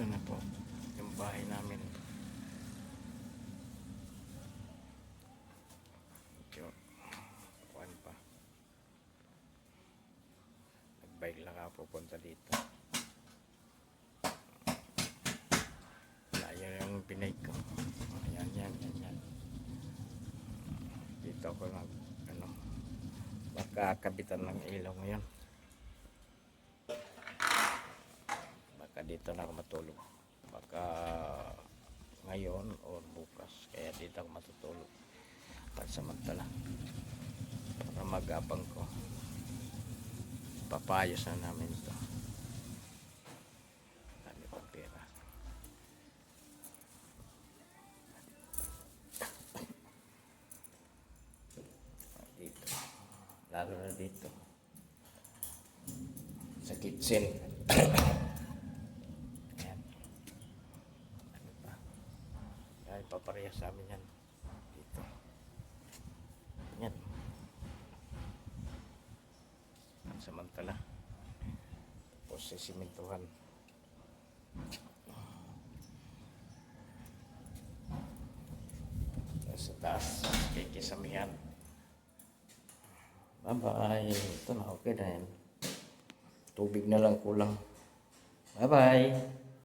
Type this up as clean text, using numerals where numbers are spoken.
Ito na po yung bahay namin. Medyo kuwan pa. Nagbike lang ako pupunta dito. Ayan yung binake ko. Ayan. Dito ako makakabitan ng ilaw ngayon. Baka dito na ako matulog. Baka ngayon o bukas. Kaya dito ako matutulog. Pansamantala. Para mag-abang ko. Papayos na namin ito. Dami pang pera. Dito. Lalo na dito. Sa kitchen. Ayan. Ano pa? Ayan, paparehas sa amin yan. Dito. Ayan. Samantala. Tapos sisimentuhan. Sa taas. Kikisamihan. Bye-bye. Ito na, okay na yan. Tubig na lang kulang. Bye-bye.